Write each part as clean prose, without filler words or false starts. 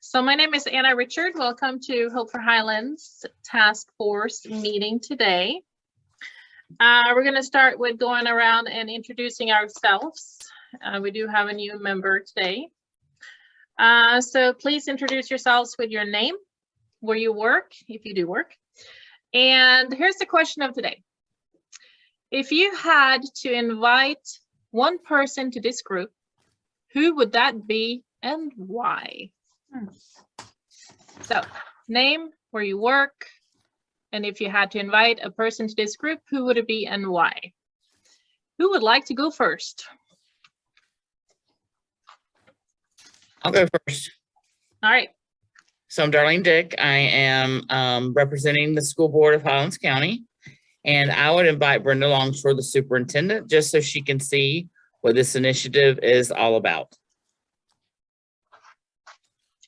So my name is Anna Richard. Welcome to Hope for Highlands Task Force meeting today. We're going to start with going around and introducing ourselves. We do have a new member today. So please introduce yourselves with your name, where you work, if you do work. And here's the question of today. If you had to invite one person to this group, who would that be and why? So, name, where you work, and if you had to invite a person to this group, who would it be and why? Who would like to go first? I'll go first. All right. So I'm Darlene Dick. I am representing the school board of Highlands County, and I would invite Brenda Longshore, the superintendent, just so she can see what this initiative is all about.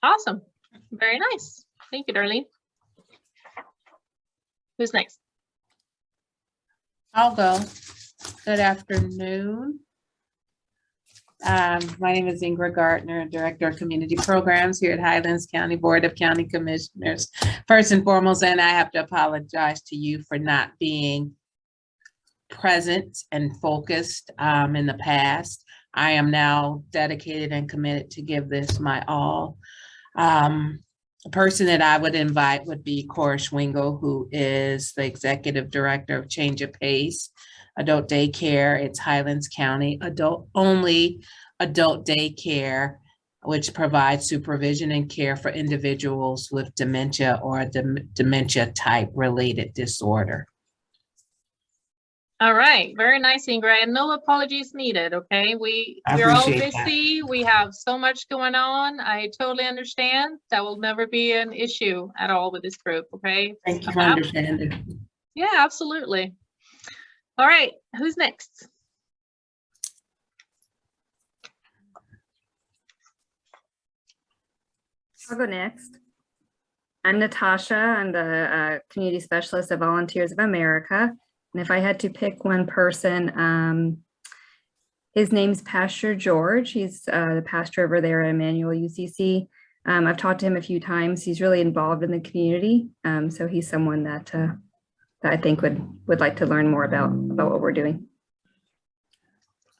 Awesome. Very nice. Thank you, Darlene. Who's next? I'll go. Good afternoon. My name is Ingrid Gardner, Director of Community Programs here at Highlands County Board of County Commissioners. First and foremost, and I have to apologize to you for not being present and focused in the past. I am now dedicated and committed to give this my all. A person that I would invite would be Cora Schwingle, who is the Executive Director of Change of Pace Adult Daycare. It's Highlands County only adult daycare, which provides supervision and care for individuals with dementia or a dementia type related disorder. All right, very nice, Ingrid. And no apologies needed, okay? We're all busy. We have so much going on. I totally understand. That will never be an issue at all with this group, okay? Thank you for understanding. Yeah, absolutely. All right, who's next? I'll go next. I'm Natasha. I'm the community specialist at Volunteers of America. And if I had to pick one person, his name's Pastor George. He's the pastor over there at Emmanuel UCC. I've talked to him a few times. He's really involved in the community. So he's someone that I think would like to learn more about what we're doing.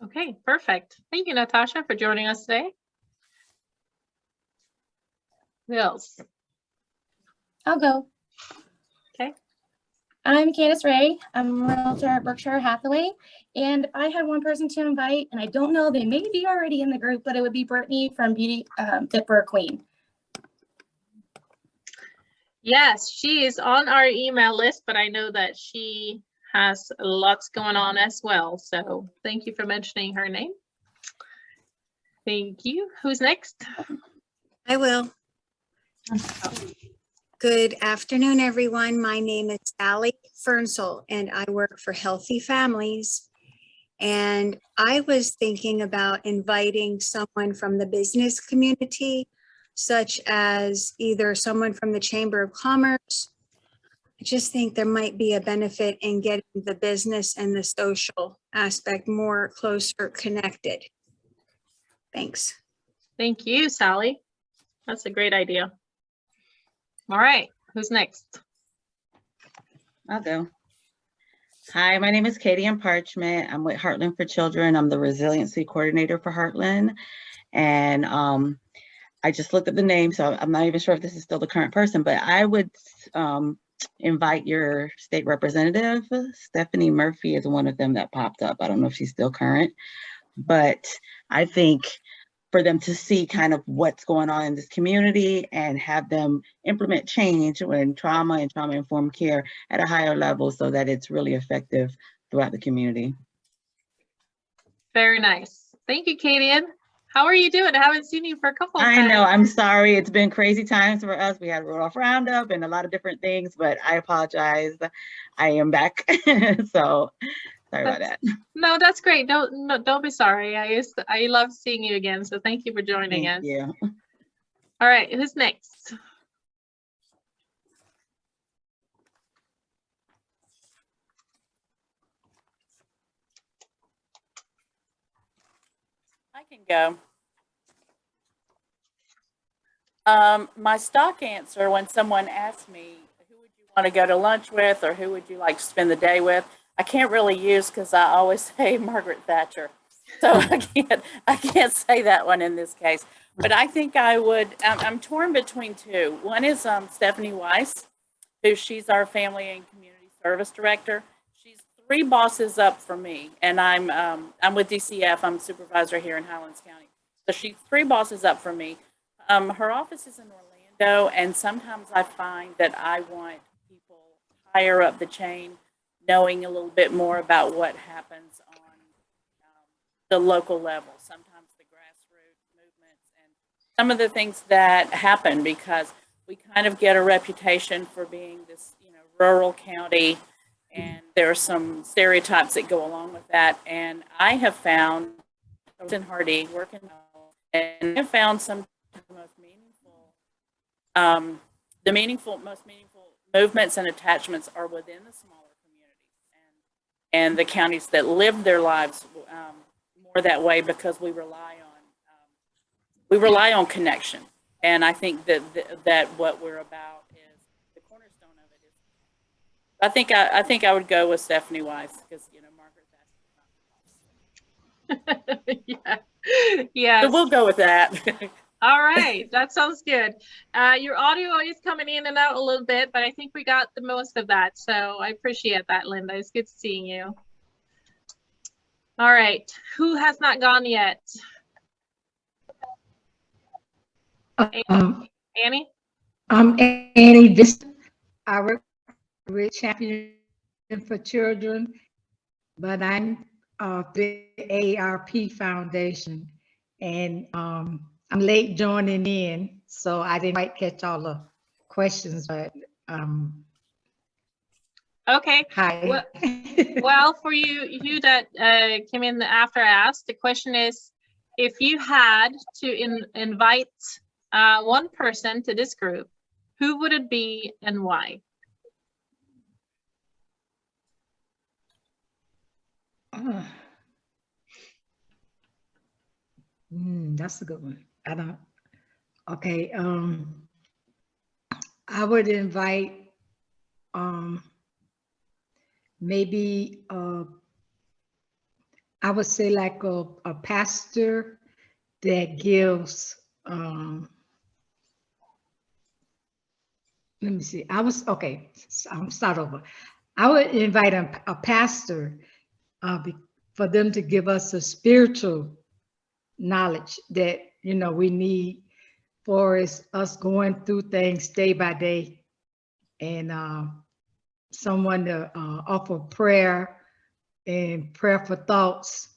Okay, perfect. Thank you, Natasha, for joining us today. Who else? I'll go. Okay. I'm Candace Ray. I'm a realtor at Berkshire Hathaway. And if I had one person to invite, and I don't know, they may be already in the group, but it would be Brittany from Beauty Fit for a Queen. Yes, she is on our email list, but I know that she has lots going on as well. So thank you for mentioning her name. Thank you. Who's next? I will. Good afternoon, everyone. My name is Sally Fernsel, and I work for Healthy Families. And I was thinking about inviting someone from the business community, such as either someone from the Chamber of Commerce. I just think there might be a benefit in getting the business and the social aspect more closer connected. Thanks. Thank you, Sally. That's a great idea. All right, who's next? I'll go. Hi, my name is Katie Ann Parchment. I'm with Heartland for Children. I'm the resiliency coordinator for Heartland. And I just looked at the name, so I'm not even sure if this is still the current person, but I would invite your state representative. Stephanie Murphy is one of them that popped up. I don't know if she's still current, but I think for them to see kind of what's going on in this community and have them implement change when trauma and trauma-informed care at a higher level so that it's really effective throughout the community. Very nice. Thank you, Kadian. How are you doing? I haven't seen you for a couple of times. I know, I'm sorry. It's been crazy times for us. We had Rudolph Roundup and a lot of different things, but I apologize. I am back. So sorry about that. No, that's great. Don't be sorry. I love seeing you again. So thank you for joining us. Thank you. All right, who's next? I can go. My stock answer when someone asks me, who would you want to go to lunch with or who would you like to spend the day with? I can't really use because I always say Margaret Thatcher. So I can't say that one in this case. But I think I would, I'm torn between two. One is Stephanie Weiss, who she's our family and community service director. She's 3 bosses up from me, and I'm with DCF. I'm supervisor here in Highlands County. So she's 3 bosses up from me. Her office is in Orlando, and sometimes I find that I want people higher up the chain knowing a little bit more about what happens on the local level, sometimes the grassroots movements and some of the things that happen, because we kind of get a reputation for being this, rural county, and there are some stereotypes that go along with that. And I have found, I was in Hardy working, and I found some of the most meaningful movements and attachments are within the smaller communities and the counties that live their lives more that way, because we rely on connection. And I think that what we're about is the cornerstone of it. I think I would go with Stephanie Weiss, because Margaret Thatcher. Yeah. Yes. So we'll go with that. All right, that sounds good. Your audio is coming in and out a little bit, but I think we got the most of that. So I appreciate that, Linda. It's good seeing you. All right, who has not gone yet? Annie? I'm Annie. I work with Champion for Children, but I'm the AARP Foundation, and I'm late joining in, so I didn't quite catch all the questions, but Okay. hi. Well, for you that came in after I asked, the question is, if you had to invite one person to this group, who would it be and why? That's a good one. Okay. I would invite maybe I would say like a pastor that gives let me see. I'll start over. I would invite a pastor for them to give us a spiritual knowledge that we need for us going through things day by day, and someone to offer prayer and prayerful thoughts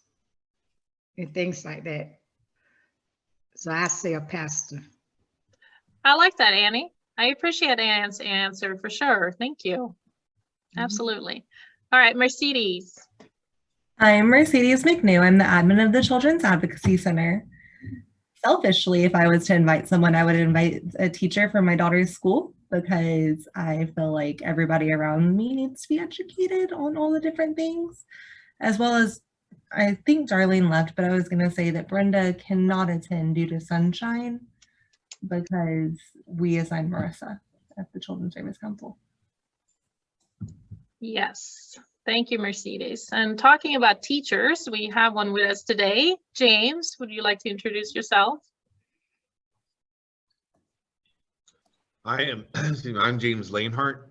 and things like that. So I say a pastor. I like that, Annie. I appreciate Anne's answer for sure. Thank you. Absolutely. All right, Mercedes. I'm Mercedes McNew. I'm the admin of the Children's Advocacy Center. Selfishly, if I was to invite someone, I would invite a teacher from my daughter's school, because I feel like everybody around me needs to be educated on all the different things, as well as, I think Darlene left, but I was going to say that Brenda cannot attend due to sunshine, because we assigned Marissa at the Children's Service Council. Yes, thank you, Mercedes. And talking about teachers, we have one with us today. James, would you like to introduce yourself? I'm James Lanehart,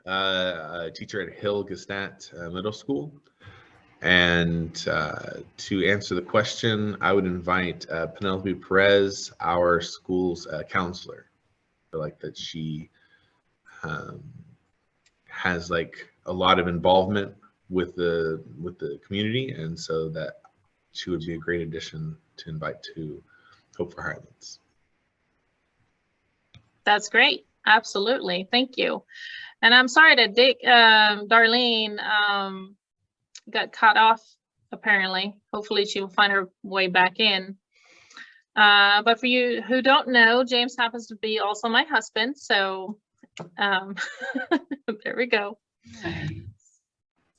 a teacher at Hill Gestat Middle School. And to answer the question, I would invite Penelope Perez, our school's counselor. I feel like that she has like a lot of involvement with the community, and so that she would be a great addition to invite to Hope for Highlands. That's great. Absolutely. Thank you. And I'm sorry that Darlene got cut off, apparently. Hopefully she will find her way back in. But for you who don't know, James happens to be also my husband. So there we go.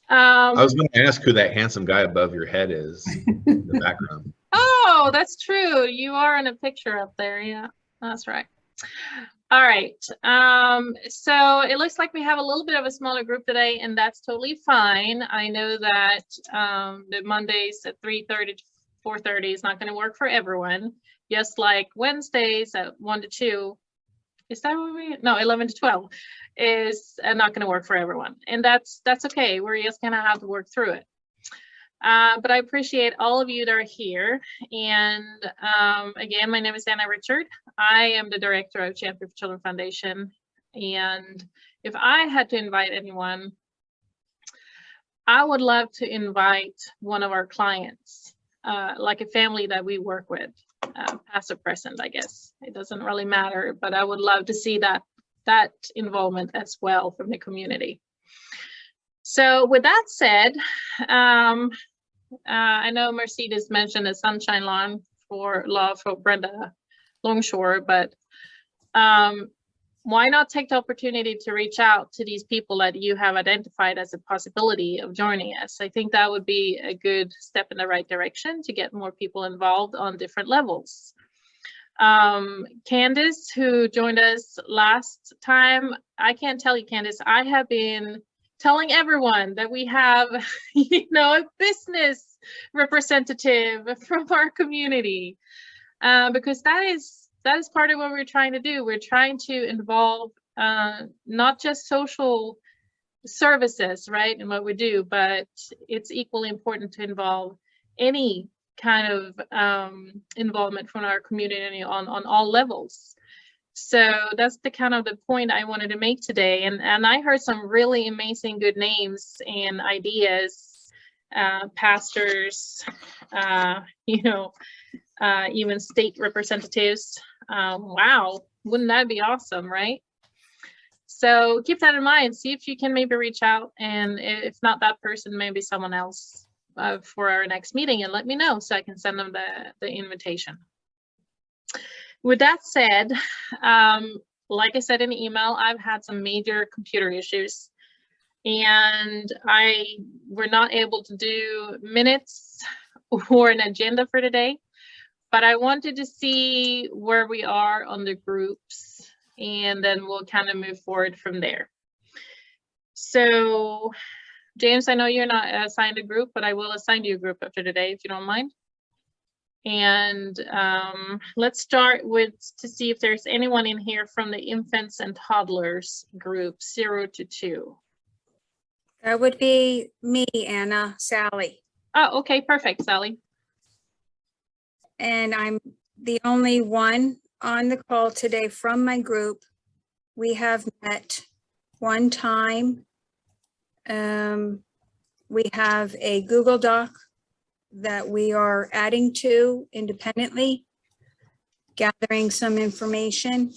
I was going to ask who that handsome guy above your head is in the background. Oh, that's true. You are in a picture up there. Yeah. That's right. All right. So it looks like we have a little bit of a smaller group today, and that's totally fine. I know that the Mondays at 3:30 to 4:30 is not going to work for everyone. Just like Wednesdays at 1 to 2. Is that what we? No, 11 to 12 is not going to work for everyone, and that's okay. We're just going to have to work through it. But I appreciate all of you that are here. And again, my name is Anna Richard. I am the director of Champion for Children Foundation. And if I had to invite anyone, I would love to invite one of our clients, like a family that we work with, past or present, I guess. It doesn't really matter, but I would love to see that involvement as well from the community. So with that said, I know Mercedes mentioned the Sunshine Law for Brenda Longshore, but why not take the opportunity to reach out to these people that you have identified as a possibility of joining us? I think that would be a good step in the right direction to get more people involved on different levels. Candace, who joined us last time, I can't tell you, Candace, I have been telling everyone that we have, a business representative from our community, because that is part of what we're trying to do. We're trying to involve not just social services, right, in what we do, but it's equally important to involve any kind of involvement from our community on all levels. So that's the kind of the point I wanted to make today. And I heard some really amazing good names and ideas, pastors, even state representatives. Wow, wouldn't that be awesome, right? So keep that in mind. See if you can maybe reach out, and if not that person, maybe someone else for our next meeting, and let me know so I can send them the invitation. With that said, like I said in the email, I've had some major computer issues, and we're not able to do minutes or an agenda for today, but I wanted to see where we are on the groups, and then we'll kind of move forward from there. So, James, I know you're not assigned a group, but I will assign you a group after today, if you don't mind. And let's start to see if there's anyone in here from the infants and toddlers group 0 to 2. That would be me, Anna, Sally. Oh, okay, perfect, Sally. And I'm the only one on the call today from my group. We have met one time. We have a Google Doc that we are adding to independently, gathering some information.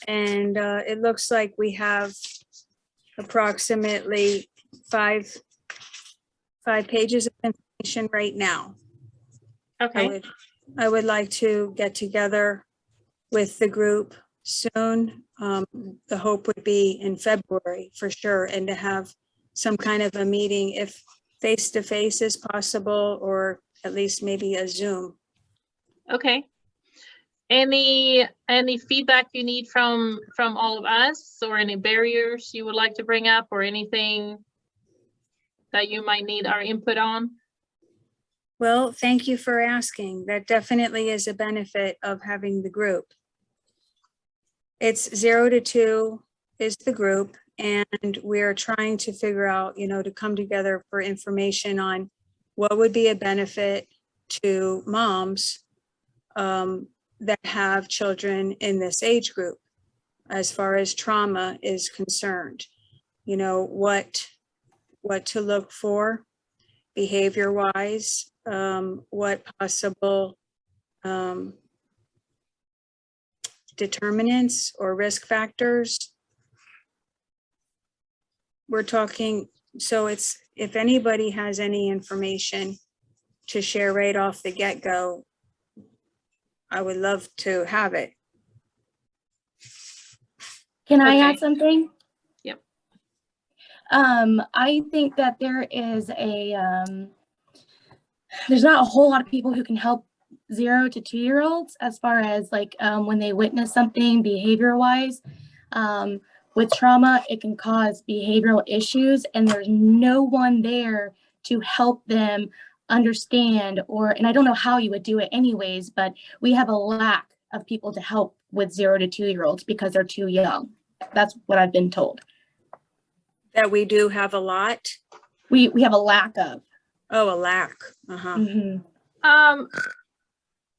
And it looks like we have approximately five pages of information right now. Okay. I would like to get together with the group soon. The hope would be in February for sure, and to have some kind of a meeting, if face-to-face is possible, or at least maybe a Zoom. Okay. Any feedback you need from all of us, or any barriers you would like to bring up, or anything that you might need our input on? Well, thank you for asking. That definitely is a benefit of having the group. It's 0 to 2 is the group, and we're trying to figure out, to come together for information on what would be a benefit to moms that have children in this age group as far as trauma is concerned. What to look for behavior wise, what possible determinants or risk factors we're talking. So if anybody has any information to share right off the get-go, I would love to have it. Can I Okay. add something? Yep. I think that there is there's not a whole lot of people who can help 0 to 2-year-olds as far as like when they witness something behavior wise. With trauma, it can cause behavioral issues, and there's no one there to help them understand, and I don't know how you would do it anyways, but we have a lack of people to help with 0 to 2-year-olds because they're too young. That's what I've been told. That we do have a lot? We have a lack of. Oh, a lack. Uh-huh. Mm-hmm.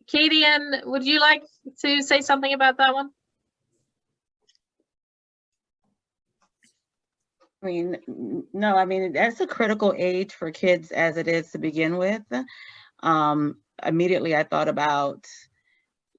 Katie, and would you like to say something about that one? I mean, no, I mean, that's a critical age for kids as it is to begin with. Immediately I thought about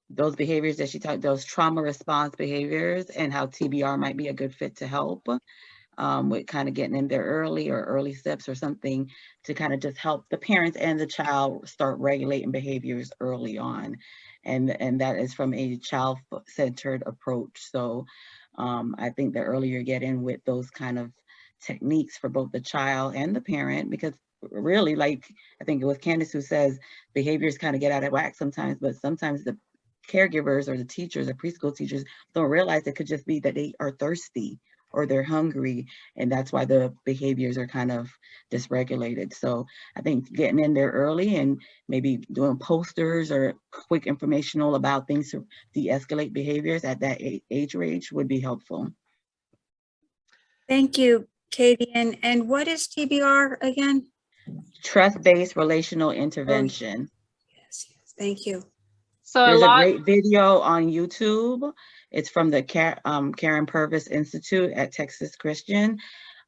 those behaviors that she talked, those trauma response behaviors, and how TBR might be a good fit to help with kind of getting in there early, or early steps or something to kind of just help the parents and the child start regulating behaviors early on. And that is from a child-centered approach. So I think the earlier you get in with those kind of techniques for both the child and the parent, because really, like, I think it was Candace who says behaviors kind of get out of whack sometimes, but sometimes the caregivers or the teachers or preschool teachers don't realize it could just be that they are thirsty or they're hungry, and that's why the behaviors are kind of dysregulated. So I think getting in there early and maybe doing posters or quick informational about things to de-escalate behaviors at that age range would be helpful. Thank you, Katie. And what is TBR again? Trust-based relational intervention. Yes, yes, thank you. So There's a great video on YouTube. It's from the Karen Purvis Institute at Texas Christian.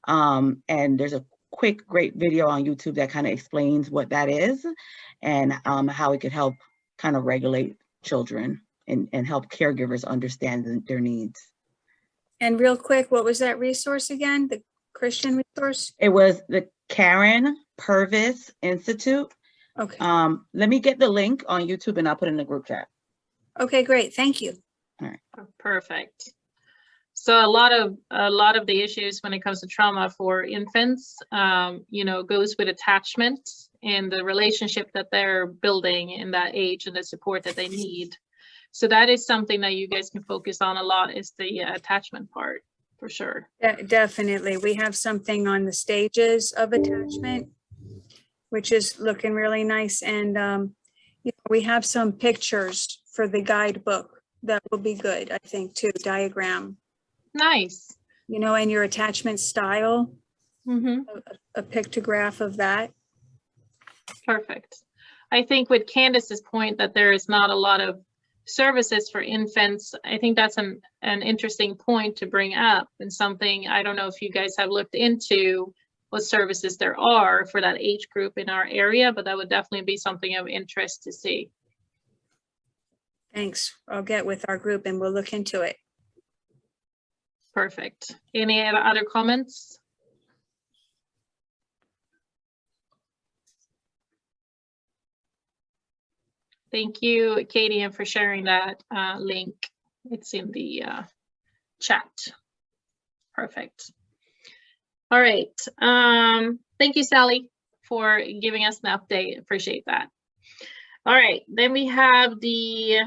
And there's a quick, great video on YouTube that kind of explains what that is and how it could help kind of regulate children and help caregivers understand their needs. And real quick, what was that resource again? The Christian resource? It was the Karen Purvis Institute. Okay. Let me get the link on YouTube and I'll put it in the group chat. Okay, great. Thank you. All right. Perfect. So a lot of the issues when it comes to trauma for infants, goes with attachment and the relationship that they're building in that age and the support that they need. So that is something that you guys can focus on a lot, is the attachment part, for sure. Definitely. We have something on the stages of attachment, which is looking really nice. And we have some pictures for the guidebook that will be good, I think, too. Diagram. Nice. And your attachment style, Mm-hmm. a pictograph of that. Perfect. I think with Candace's point that there is not a lot of services for infants, I think that's an interesting point to bring up, and something, I don't know if you guys have looked into what services there are for that age group in our area, but that would definitely be something of interest to see. Thanks. I'll get with our group and we'll look into it. Perfect. Any other comments? Thank you, Katie, and for sharing that link. It's in the chat. Perfect. All right. Thank you, Sally, for giving us an update. Appreciate that. All right. Then we have the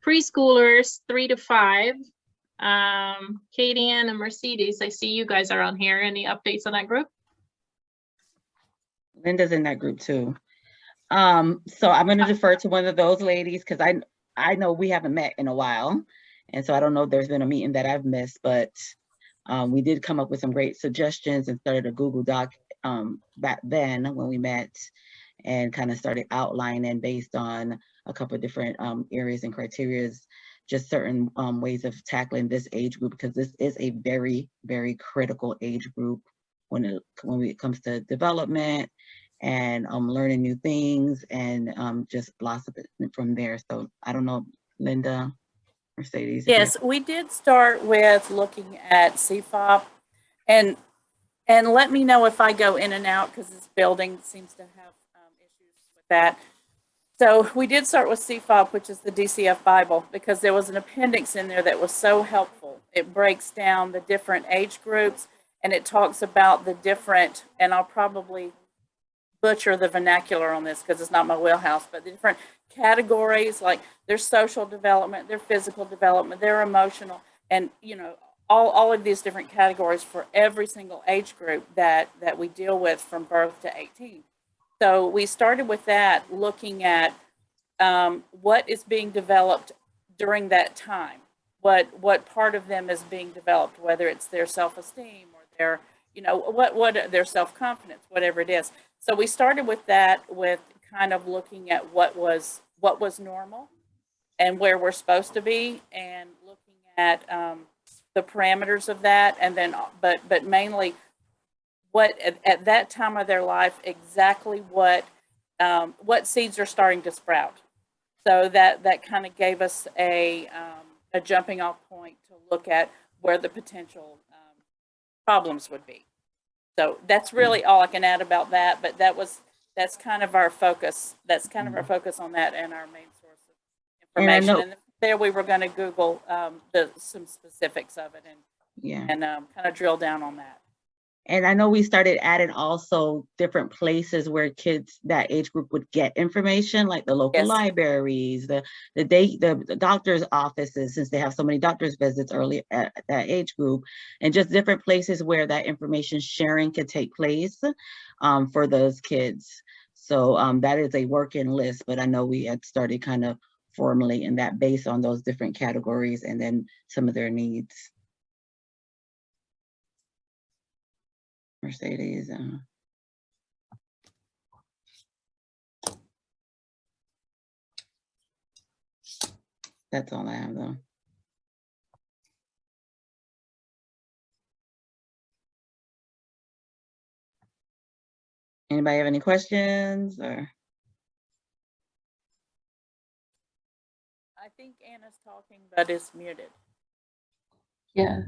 preschoolers 3 to 5. Katie Ann and Mercedes, I see you guys are on here. Any updates on that group? Linda's in that group too. So I'm going to defer to one of those ladies because I know we haven't met in a while. And so I don't know if there's been a meeting that I've missed, but we did come up with some great suggestions and started a Google Doc back then when we met, and kind of started outlining based on a couple of different areas and criteria, just certain ways of tackling this age group, because this is a very, very critical age group when it comes to development and learning new things, and just lots of it from there. So I don't know, Linda, Mercedes. Yes, we did start with looking at CFOP, and let me know if I go in and out, because this building seems to have issues with that. So we did start with CFOP, which is the DCF Bible, because there was an appendix in there that was so helpful. It breaks down the different age groups, and it talks about the different, and I'll probably butcher the vernacular on this because it's not my wheelhouse, but the different categories, like their social development, their physical development, their emotional, and all of these different categories for every single age group that we deal with from birth to 18. So we started with that, looking at what is being developed during that time, what part of them is being developed, whether it's their self-esteem or their what their self-confidence, whatever it is. So we started with that, with kind of looking at what was normal and where we're supposed to be, and looking at the parameters of that, and then but mainly what at that time of their life, exactly what seeds are starting to sprout. So that kind of gave us a jumping off point to look at where the potential problems would be. So that's really all I can add about that, but that's kind of our focus. That's kind of our focus on that, and our main source of information. And there we were going to Google some specifics of it and kind of drill down on that. And I know we started adding also different places where kids that age group would get information, like the local libraries, the doctor's offices, since they have so many doctor's visits early at that age group, and just different places where that information sharing could take place for those kids. So that is a working list, but I know we had started kind of formulating that based on those different categories and then some of their needs. Mercedes. That's all I have though. Anybody have any questions or? I think Anna's talking, but it's muted. Yeah.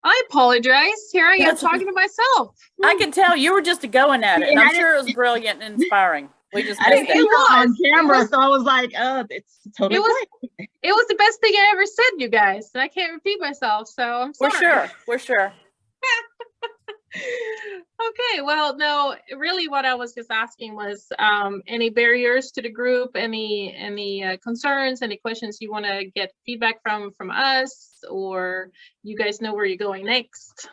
I apologize. Here I am talking to myself. I can tell you were just going at it, and I'm sure it was brilliant and inspiring. We just I didn't see it on camera, was, so I was like, it's totally it was the best thing I ever said, you guys. And I can't repeat myself, so I'm sorry. We're sure. Okay, well, no, really what I was just asking was any barriers to the group, any concerns, any questions you want to get feedback from us, or you guys know where you're going next?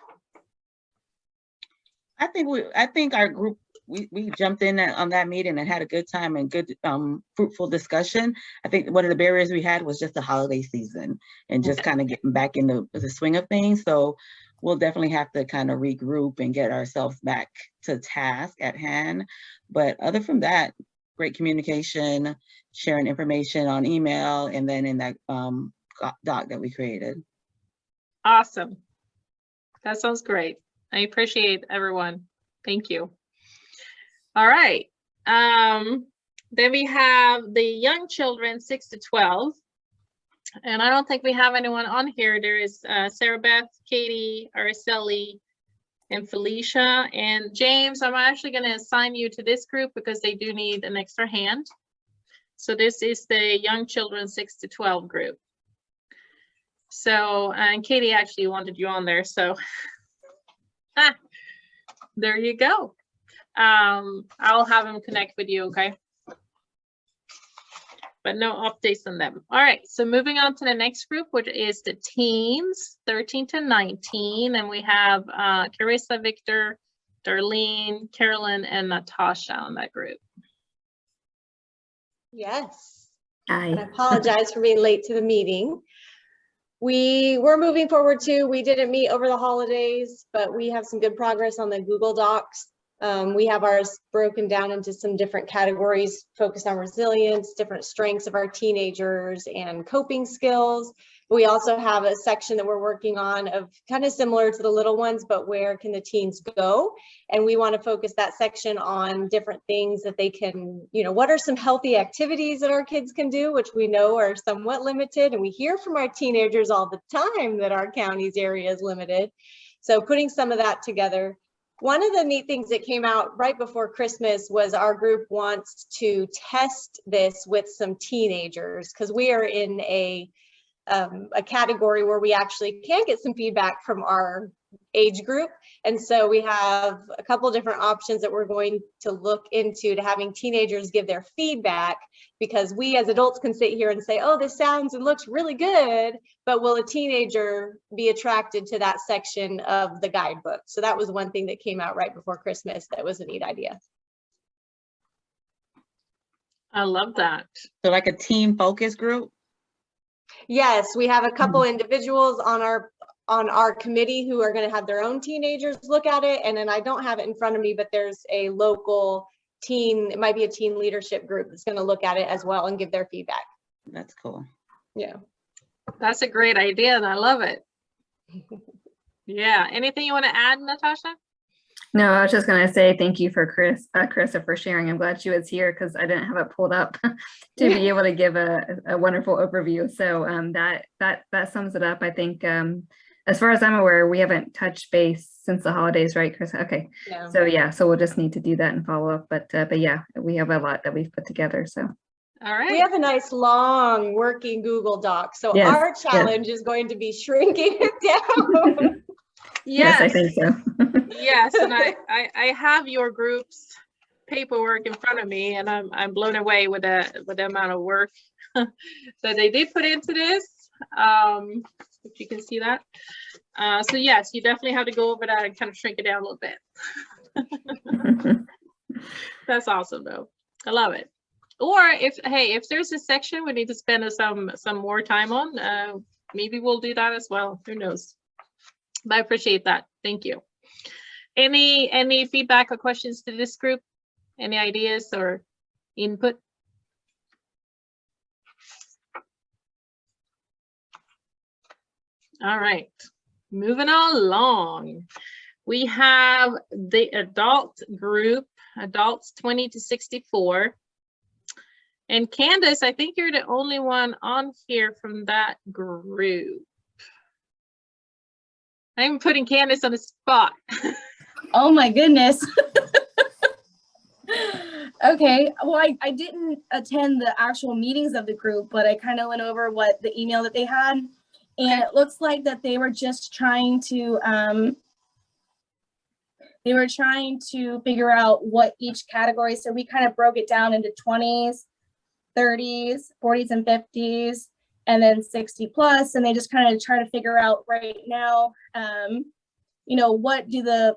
I think our group, we jumped in on that meeting and had a good time and good fruitful discussion. I think one of the barriers we had was just the holiday season and just kind of getting back in the swing of things. So we'll definitely have to kind of regroup and get ourselves back to task at hand. But other from that, great communication, sharing information on email, and then in that doc that we created. Awesome. That sounds great. I appreciate everyone. Thank you. All right. Then we have the young children 6 to 12. And I don't think we have anyone on here. There is Sarah Beth, Katie, Araceli, and Felicia. And James, I'm actually going to assign you to this group because they do need an extra hand. So this is the young children 6 to 12 group. So, and Katie actually wanted you on there. So there you go. I'll have him connect with you, okay? But no updates on them. All right, so moving on to the next group, which is the teens, 13 to 19. And we have Carissa, Victor, Darlene, Carolyn, and Natasha on that group. Yes. Hi. I apologize for being late to the meeting. We were moving forward too. We didn't meet over the holidays, but we have some good progress on the Google Docs. We have ours broken down into some different categories focused on resilience, different strengths of our teenagers, and coping skills. We also have a section that we're working on of kind of similar to the little ones, but where can the teens go? And we want to focus that section on different things that they can, what are some healthy activities that our kids can do, which we know are somewhat limited. And we hear from our teenagers all the time that our county's area is limited. So putting some of that together. One of the neat things that came out right before Christmas was our group wants to test this with some teenagers because we are in a a category where we actually can get some feedback from our age group. And so we have a couple different options that we're going to look into to having teenagers give their feedback, because we as adults can sit here and say, oh, this sounds and looks really good, but will a teenager be attracted to that section of the guidebook? So that was one thing that came out right before Christmas. That was a neat idea. I love that. So like a team focus group? Yes, we have a couple individuals on our committee who are going to have their own teenagers look at it. And then I don't have it in front of me, but there's a local teen, it might be a teen leadership group that's going to look at it as well and give their feedback. That's cool. Yeah. That's a great idea and I love it. Yeah. Anything you want to add, Natasha? No, I was just gonna say thank you for Carissa for sharing. I'm glad she was here because I didn't have it pulled up to be able to give a wonderful overview. So that sums it up. I think as far as I'm aware, we haven't touched base since the holidays, right, Chris? Okay. Yeah. So yeah, so we'll just need to do that and follow up. But yeah, we have a lot that we've put together. So all right. We have a nice long working Google Doc. So Yes, our challenge is going to be shrinking it down. yes, I think so. Yes, and I have your group's paperwork in front of me, and I'm blown away with the amount of work that they did put into this. If you can see that. So yes, you definitely have to go over that and kind of shrink it down a little bit. That's awesome though. I love it. Or if there's a section we need to spend some more time on, maybe we'll do that as well. Who knows? But I appreciate that. Thank you. Any feedback or questions to this group? Any ideas or input? All right, moving along. We have the adult group, adults 20 to 64. And Candace, I think you're the only one on here from that group. I'm putting Candace on the spot. Oh my goodness. Okay, well, I didn't attend the actual meetings of the group, but I kind of went over what the email that they had. And it looks like that they were just trying to figure out what each category. So we kind of broke it down into 20s, 30s, 40s and 50s, and then 60 plus. And they just kind of try to figure out right now, you know, what do the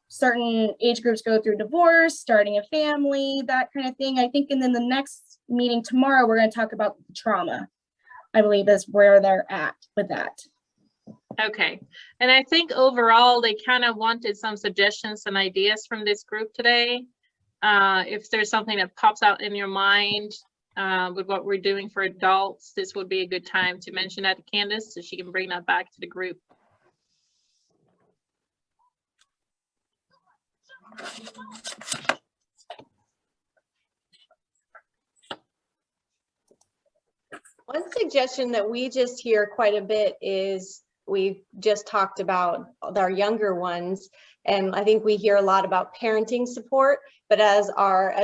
certain age groups go through divorce, starting a family, that kind of thing. I think, and then the next meeting tomorrow, we're going to talk about trauma. I believe is where they're at with that. Okay, and I think overall they kind of wanted some suggestions and ideas from this group today. If there's something that pops out in your mind with what we're doing for adults, this would be a good time to mention that to Candace so she can bring that back to the group. One suggestion that we just hear quite a bit is we've just talked about our younger ones, and I think we hear a lot about parenting support, but as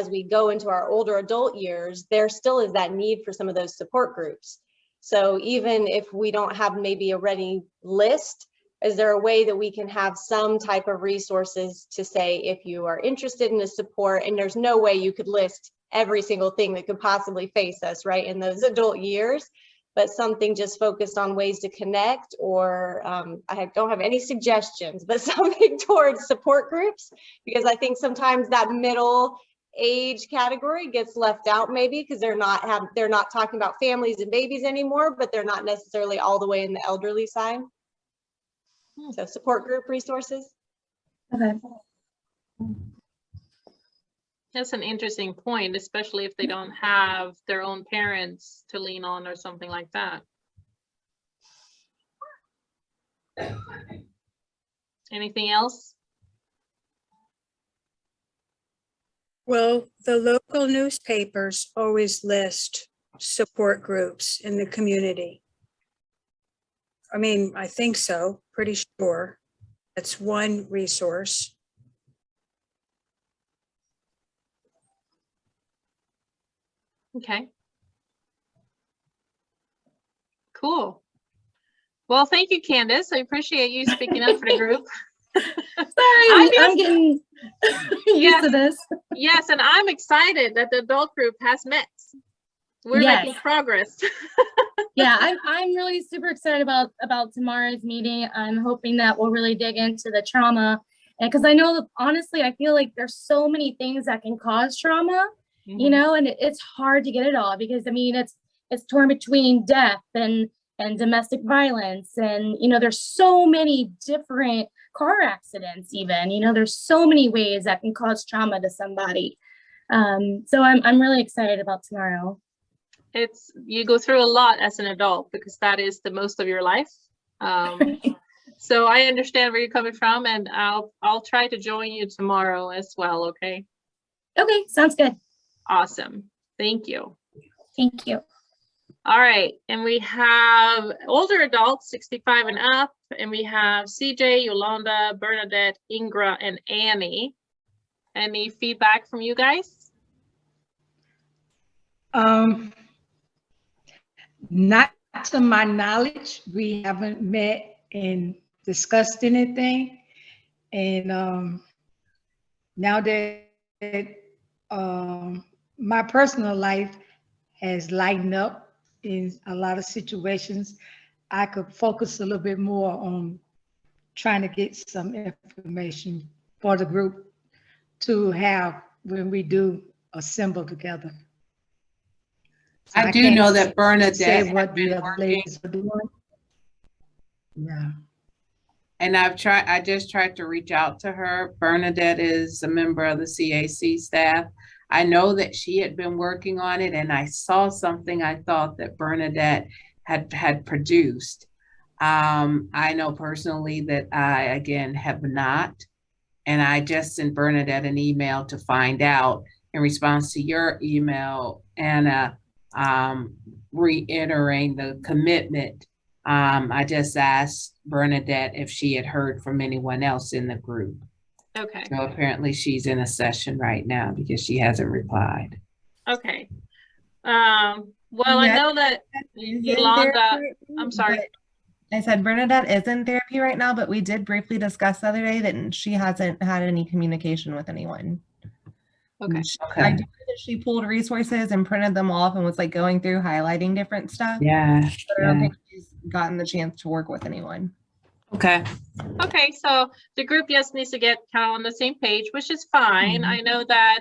we go into our older adult years, there still is that need for some of those support groups. So even if we don't have maybe a ready list, is there a way that we can have some type of resources to say, if you are interested in the support, and there's no way you could list every single thing that could possibly face us, right, in those adult years, but something just focused on ways to connect, or I don't have any suggestions, but something towards support groups, because I think sometimes that middle age category gets left out, maybe because they're not talking about families and babies anymore, but they're not necessarily all the way in the elderly side. So support group resources. Okay. That's an interesting point, especially if they don't have their own parents to lean on or something like that. Anything else? Well, the local newspapers always list support groups in the community. I mean, I think so, pretty sure. That's one resource. Okay. Cool. Well, thank you, Candace. I appreciate you speaking up for the group. Sorry, I'm getting used to this. Yes, and I'm excited that the adult group has met. We're Yes. making progress. Yeah, I'm really super excited about tomorrow's meeting. I'm hoping that we'll really dig into the trauma, and because I know that honestly, I feel like there's so many things that can cause trauma, you know, and it's hard to get it all because I mean it's torn between death and domestic violence, and you know there's so many different car accidents, even you know there's so many ways that can cause trauma to somebody. So I'm really excited about tomorrow. You go through a lot as an adult because that is the most of your life. So I understand where you're coming from, and I'll try to join you tomorrow as well. Okay. Okay, sounds good. Awesome. Thank you. Thank you. All right, and we have older adults, 65 and up, and we have CJ, Yolanda, Bernadette, Ingra, and Annie. Any feedback from you guys? Not to my knowledge, we haven't met and discussed anything. And now that my personal life has lightened up in a lot of situations, I could focus a little bit more on trying to get some information for the group to have when we do assemble together. So I do can't know that say Bernadette what had the been other working, ladies are doing. Yeah. and I just tried to reach out to her. Bernadette is a member of the CAC staff. I know that she had been working on it, and I saw something I thought that Bernadette had produced. I know personally that I, again, have not. And I just sent Bernadette an email to find out in response to your email, Anna, reiterating the commitment. I just asked Bernadette if she had heard from anyone else in the group. Okay. So apparently she's in a session right now because she hasn't replied. Okay. Well, I know that Yolanda, I'm sorry. I said Bernadette is in therapy right now, but we did briefly discuss the other day that she hasn't had any communication with anyone. Okay. I do know that she pulled resources and printed them off and was like going through highlighting different stuff. Yeah. But I don't think she's gotten the chance to work with anyone. Okay. Okay, so the group, yes, needs to get kind of on the same page, which is fine. I know that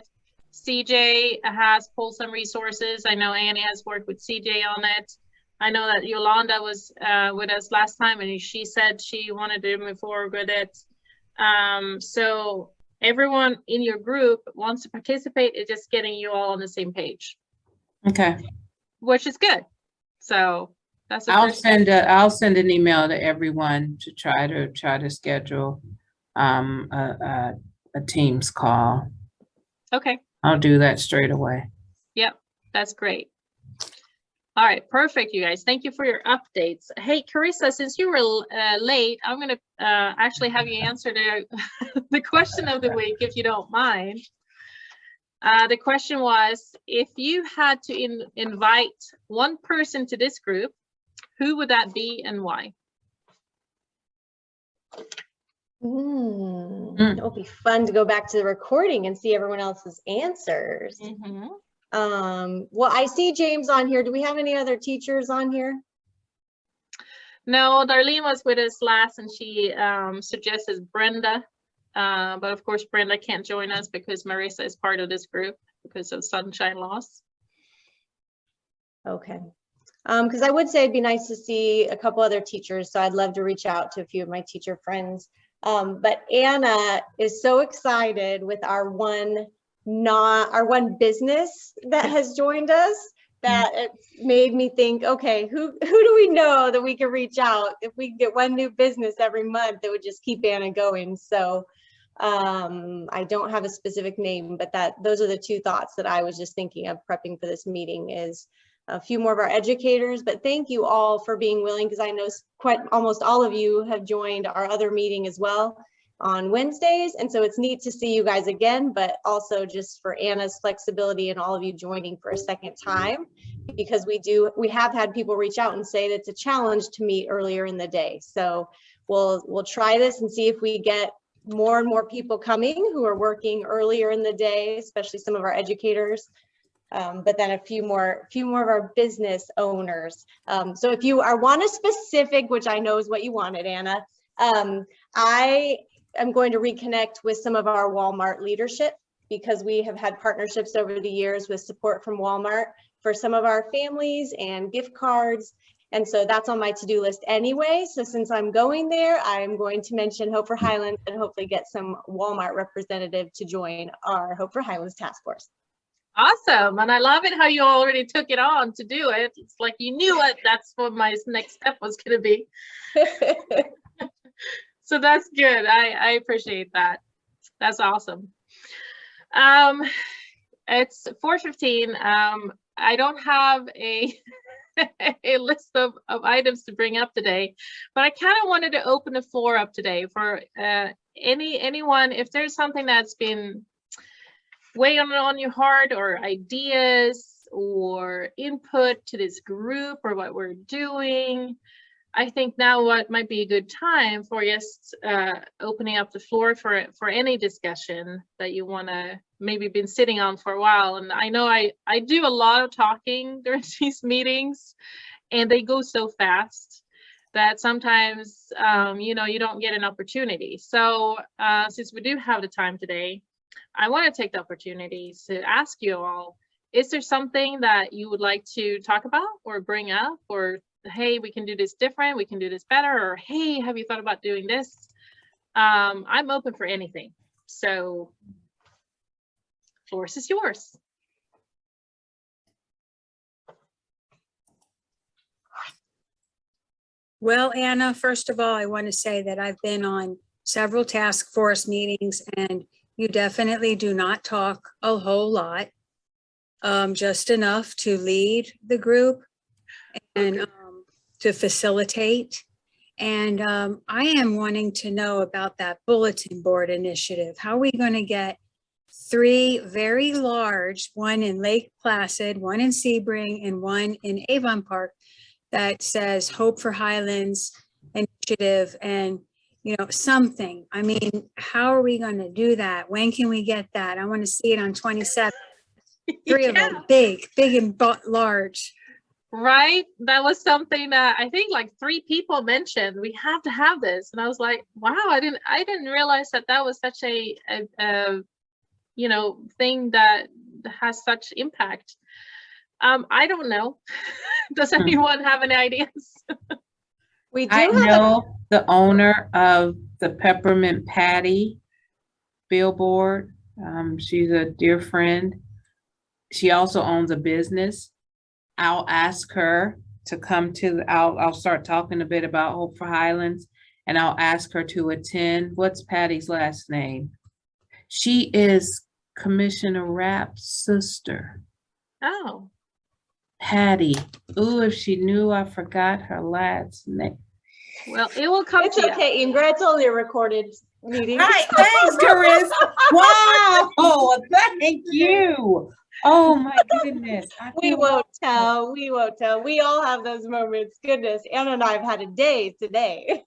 CJ has pulled some resources. I know Annie has worked with CJ on it. I know that Yolanda was with us last time, and she said she wanted to move forward with it. So everyone in your group wants to participate. It's just getting you all on the same page. Okay. Which is good. So that's the I'll first step. send an email to everyone to try to schedule a Teams call. Okay. I'll do that straight away. Yep, that's great. All right, perfect, you guys. Thank you for your updates. Hey, Carissa, since you were late, I'm going to actually have you answer the question of the week, if you don't mind. The question was, if you had to invite one person to this group, who would that be and why? It'll be fun to go back to the recording and see everyone else's answers. Well, I see James on here. Do we have any other teachers on here? No, Darlene was with us last and she suggested Brenda. But of course, Brenda can't join us because Marissa is part of this group because of sunshine loss. Okay. Because I would say it'd be nice to see a couple other teachers. So I'd love to reach out to a few of my teacher friends. But Anna is so excited with our one business that has joined us that it made me think, okay, who do we know that we can reach out if we can get one new business every month that would just keep Anna going. So I don't have a specific name, but those are the two thoughts that I was just thinking of prepping for this meeting, is a few more of our educators. But thank you all for being willing, because I know almost all of you have joined our other meeting as well, on Wednesdays. And so it's neat to see you guys again, but also just for Anna's flexibility and all of you joining for a second time, because we have had people reach out and say that it's a challenge to meet earlier in the day. So we'll try this and see if we get more and more people coming who are working earlier in the day, especially some of our educators. But then a few more of our business owners. So if you want a specific, which I know is what you wanted, Anna, I am going to reconnect with some of our Walmart leadership, because we have had partnerships over the years with support from Walmart for some of our families and gift cards. And so that's on my to-do list anyway. So since I'm going there, I'm going to mention Hope for Highlands and hopefully get some Walmart representative to join our Hope for Highlands task force. Awesome. And I love it how you already took it on to do it. It's like you knew what that's what my next step was going to be. So that's good. I appreciate that. That's awesome. It's 4:15. I don't have a a list of items to bring up today, but I kind of wanted to open the floor up today for anyone, if there's something that's been weighing on your heart, or ideas or input to this group or what we're doing. I think now what might be a good time for us opening up the floor for any discussion that you want to maybe been sitting on for a while. And I know I do a lot of talking during these meetings, and they go so fast that sometimes you know, you don't get an opportunity. So since we do have the time today, I want to take the opportunity to ask you all, is there something that you would like to talk about or bring up, or hey, we can do this different, we can do this better, or hey, have you thought about doing this? I'm open for anything. So, floor is yours. Well, Anna, first of all, I want to say that I've been on several task force meetings, and you definitely do not talk a whole lot, just enough to lead the group and to facilitate. And I am wanting to know about that bulletin board initiative. How are we going to get 3 very large, one in Lake Placid, one in Sebring, and one in Avon Park, that says Hope for Highlands initiative and, you know, something. I mean, how are we going to do that? When can we get that? I want to see it on 27. 3 of them, big and large. Right? That was something that I think like 3 people mentioned, we have to have this. And I was like, wow, I didn't realize that was such a you know, thing that has such impact. I don't know. Does anyone have any ideas? We do. I know the owner of the Peppermint Patty billboard. She's a dear friend. She also owns a business. I'll ask her to come to, I'll start talking a bit about Hope for Highlands, and I'll ask her to attend. What's Patty's last name? She is Commissioner Rapp's sister. Oh. Patty. Ooh, if she knew I forgot her last name. Well, it will come It's to you. okay, Ingrid. It's only a recorded meeting. Right, thanks, Doris. Wow, thank you. Oh my goodness. We won't tell. We won't tell. We all have those moments. Goodness, Anna and I have had a day today.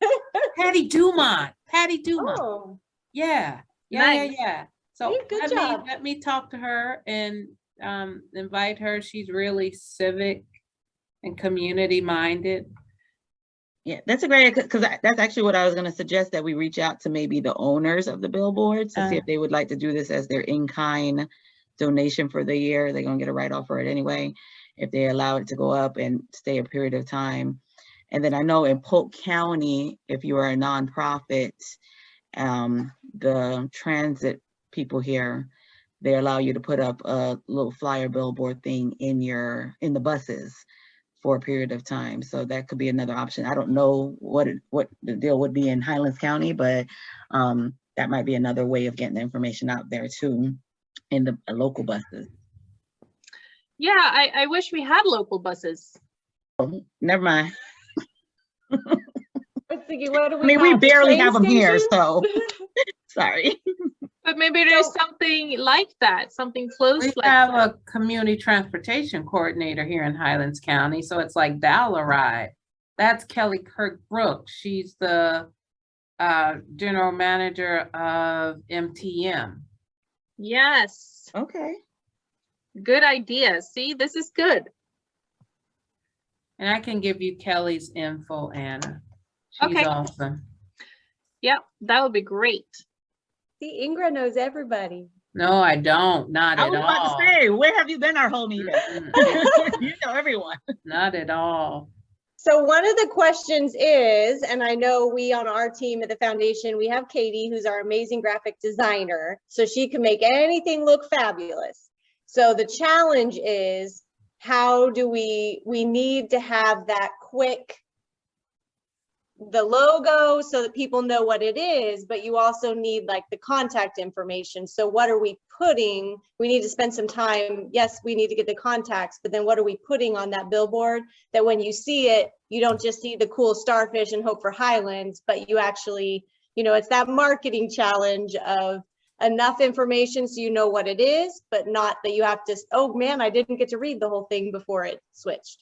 Patty Dumont. Patty Dumont. Oh, Yeah. nice. Yeah. So Hey, good job. let me talk to her and invite her. She's really civic and community minded. Yeah, that's a great, because that's actually what I was going to suggest, that we reach out to maybe the owners of the billboards to see if they would like to do this as their in-kind donation for the year. They're going to get a write-off for it anyway, if they allow it to go up and stay a period of time. And then I know in Polk County, if you are a nonprofit, the transit people here, they allow you to put up a little flyer billboard thing in the buses for a period of time. So that could be another option. I don't know what the deal would be in Highlands County, but that might be another way of getting the information out there too, in the local buses. Yeah, I wish we had local buses. Oh, never mind. thinking, what do I mean, we have, the barely train have them here, station? so sorry. But maybe there's something like that, something close We like have that. a community transportation coordinator here in Highlands County, so it's like Ride. That's Kelly Kirkbrooke. She's the general manager of MTM. Yes, Okay. good idea. See, this is good. And I can give you Kelly's info, Anna. She's Okay. awesome. Yep, that would be great. See, Ingra knows everybody. No, I don't. Not I at was about all. to say, where have you been our whole meeting? Mm-mm. You know everyone. Not at all. So one of the questions is, and I know we on our team at the foundation, we have Katie, who's our amazing graphic designer, so she can make anything look fabulous. So the challenge is, how do we need to have that quick, the logo so that people know what it is, but you also need like the contact information. So what are we putting? We need to spend some time. Yes, we need to get the contacts, but then what are we putting on that billboard that when you see it, you don't just see the cool starfish and hope for Highlands, but you actually, you know, it's that marketing challenge of enough information so you know what it is, but not that you have to, oh man, I didn't get to read the whole thing before it switched.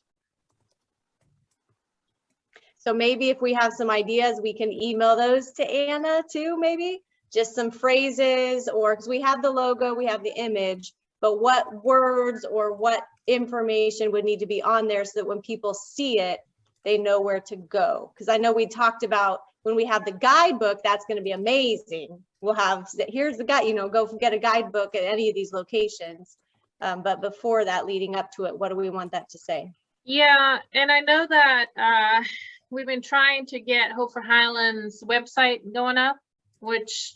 So maybe if we have some ideas, we can email those to Anna too, maybe just some phrases, or because we have the logo, we have the image, but what words or what information would need to be on there so that when people see it, they know where to go. Because I know we talked about when we have the guidebook, that's going to be amazing. We'll have, here's the guide, you know, go get a guidebook at any of these locations. But before that, leading up to it, what do we want that to say? Yeah, and I know that we've been trying to get Hope for Highlands website going up, which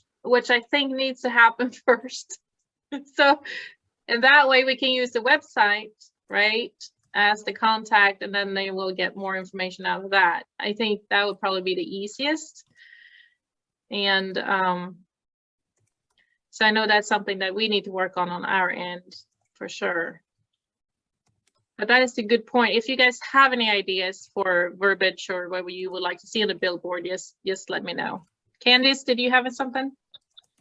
I think needs to happen first. So, and that way we can use the website, right, as the contact, and then they will get more information out of that. I think that would probably be the easiest. And so I know that's something that we need to work on our end for sure. But that is a good point. If you guys have any ideas for verbiage or what you would like to see on the billboard, just let me know. Candice, did you have something?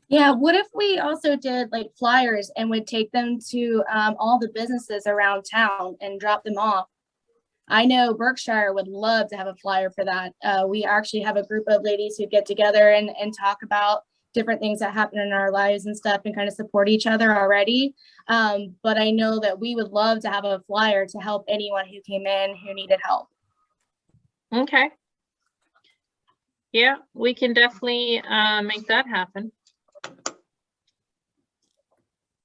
Yeah, what if we also did like flyers and would take them to all the businesses around town and drop them off? I know Berkshire would love to have a flyer for that. We actually have a group of ladies who get together and talk about different things that happen in our lives and stuff and kind of support each other already. But I know that we would love to have a flyer to help anyone who came in who needed help. Okay. Yeah, we can definitely make that happen.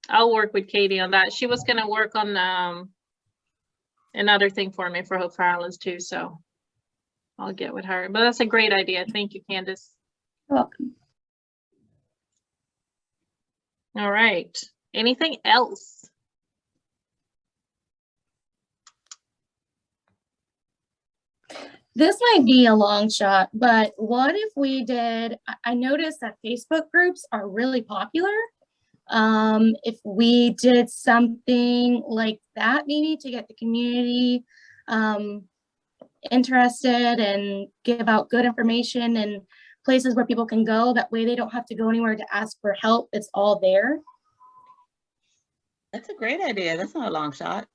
I'll work with Katie on that. She was going to work on another thing for me for Hope for Highlands too, so I'll get with her. But that's a great idea. Thank you, Candice. You're welcome. All right. Anything else? This might be a long shot, but what if we did, I noticed that Facebook groups are really popular. If we did something like that, maybe to get the community interested and give out good information and places where people can go. That way they don't have to go anywhere to ask for help. It's all there. That's a great idea. That's not a long shot.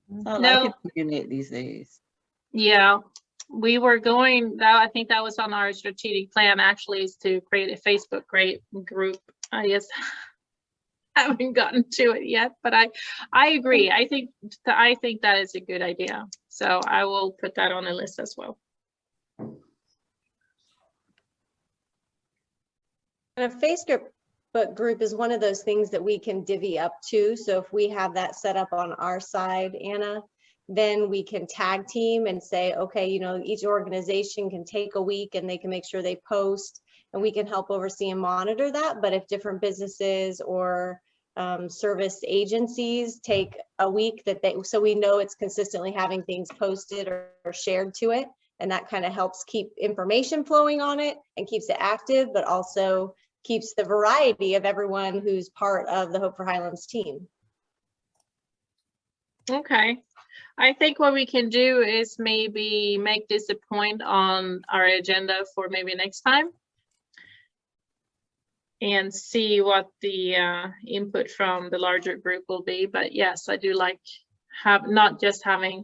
That's how a lot No. of people communicate these days. Yeah, we were going, I think that was on our strategic plan actually, is to create a Facebook group. I just haven't gotten to it yet, but I agree. I think that is a good idea. So I will put that on the list as well. And a Facebook group is one of those things that we can divvy up to. So if we have that set up on our side, Anna, then we can tag team and say, okay, you know, each organization can take a week and they can make sure they post, and we can help oversee and monitor that. But if different businesses or service agencies take a week so we know it's consistently having things posted or shared to it, and that kind of helps keep information flowing on it and keeps it active, but also keeps the variety of everyone who's part of the Hope for Highlands team. Okay. I think what we can do is maybe make this a point on our agenda for maybe next time. And see what the input from the larger group will be. But yes, I do like not just having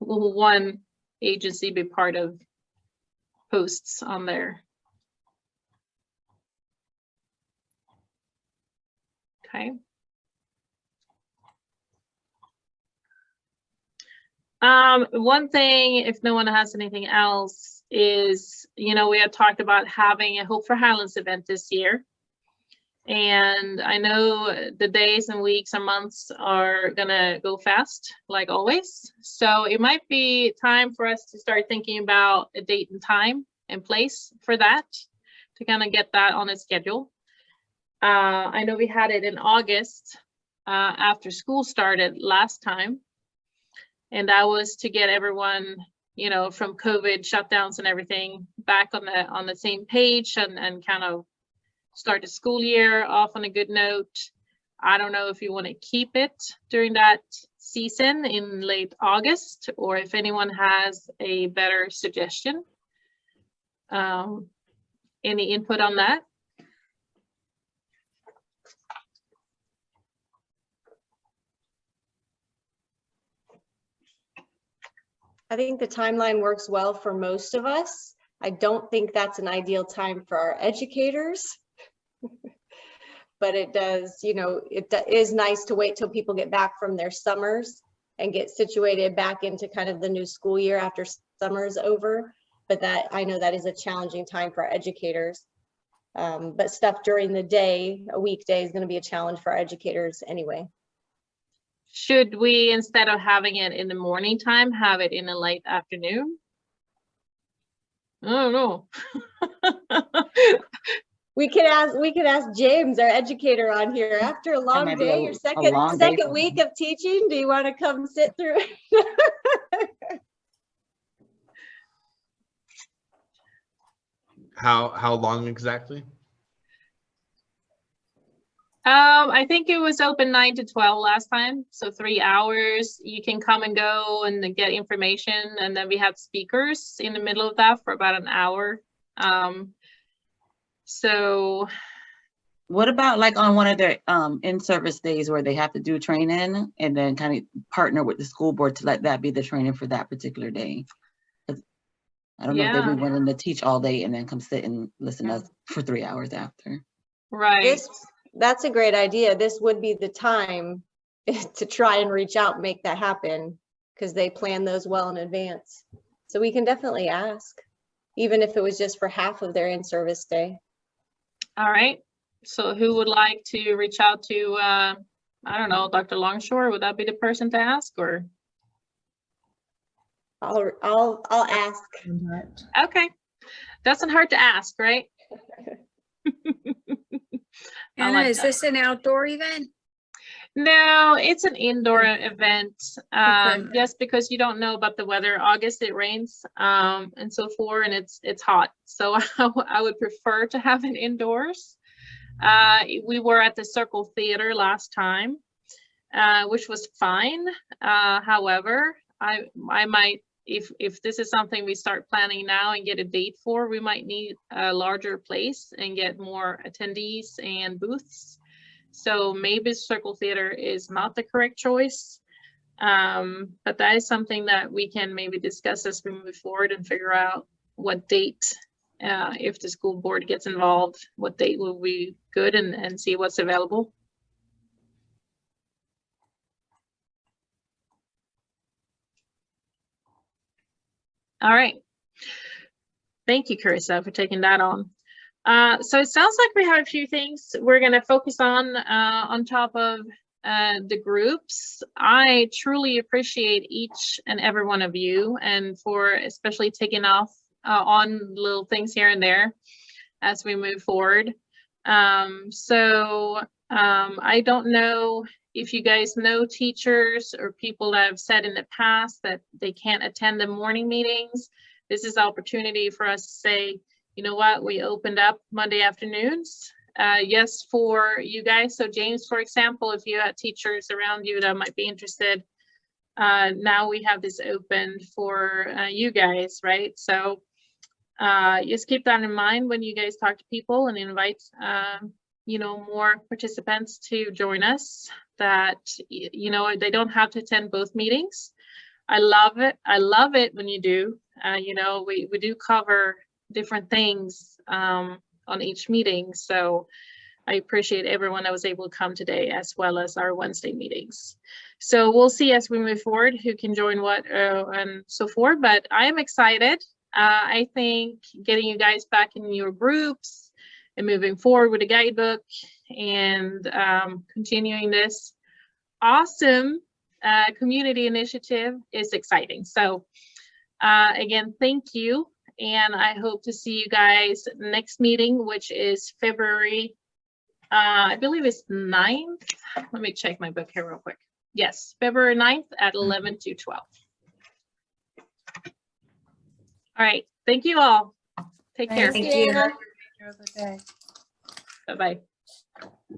one agency be part of posts on there. Okay. One thing, if no one has anything else, is, you know, we had talked about having a Hope for Highlands event this year. And I know the days and weeks and months are gonna go fast, like always. So it might be time for us to start thinking about a date and time and place for that, to kind of get that on a schedule. I know we had it in August after school started last time. And that was to get everyone, you know, from COVID shutdowns and everything back on the same page and kind of start the school year off on a good note. I don't know if you want to keep it during that season in late August, or if anyone has a better suggestion. Any input on that? I think the timeline works well for most of us. I don't think that's an ideal time for our educators. But it does, you know, it is nice to wait till people get back from their summers and get situated back into kind of the new school year after summer's over. But that, I know that is a challenging time for our educators. But stuff during the day, a weekday, is going to be a challenge for our educators anyway. Should we, instead of having it in the morning time, have it in a late afternoon? I don't know. We could ask James, our educator, on here. After a long might be day, a- your a long day second for week him. of teaching, do you want to come sit through? How long exactly? I think it was open 9 to 12 last time, so 3 hours. You can come and go and then get information, and then we have speakers in the middle of that for about an hour. So What about like on one of their in-service days where they have to do training and then kind of partner with the school board to let that be the training for that particular day? 'Cause I don't know if they'd yeah, be willing to teach all day and then come sit and listen to us for 3 hours after. right. That's a great idea. This would be the time to try and reach out and make that happen, because they plan those well in advance. So we can definitely ask, even if it was just for half of their in-service day. All right. So who would like to reach out to, I don't know, Dr. Longshore? Would that be the person to ask, or? I'll ask. Okay. Doesn't hurt to ask, right? I Anna, like is that. this an outdoor event? No, it's an indoor event. Okay. Just because you don't know about the weather. August it rains, and so forth, and it's hot. So I would prefer to have it indoors. We were at the Circle Theater last time, which was fine. However, I might, if this is something we start planning now and get a date for, we might need a larger place and get more attendees and booths. So maybe Circle Theater is not the correct choice. But that is something that we can maybe discuss as we move forward and figure out what date, if the school board gets involved, what date will be good, and see what's available. All right. Thank you, Carissa, for taking that on. So it sounds like we have a few things we're going to focus on top of the groups. I truly appreciate each and every one of you, and for especially taking off on little things here and there as we move forward. I don't know if you guys know teachers or people that have said in the past that they can't attend the morning meetings. This is opportunity for us to say, you know what, we opened up Monday afternoons. Yes, for you guys. So James, for example, if you have teachers around you that might be interested, now we have this open for you guys, right? So just keep that in mind when you guys talk to people and invite, you know, more participants to join us, that, you know, they don't have to attend both meetings. I love it. I love it when you do. You know, we do cover different things on each meeting. So I appreciate everyone that was able to come today, as well as our Wednesday meetings. So we'll see as we move forward who can join what and so forth. But I am excited. I think getting you guys back in your groups and moving forward with the guidebook and continuing this awesome community initiative is exciting. So again, thank you. And I hope to see you guys next meeting, which is February, I believe it's 9th. Let me check my book here real quick. Yes, February 9th at 11 to 12. All right. Thank you all. Take care. Thank you. Bye-bye.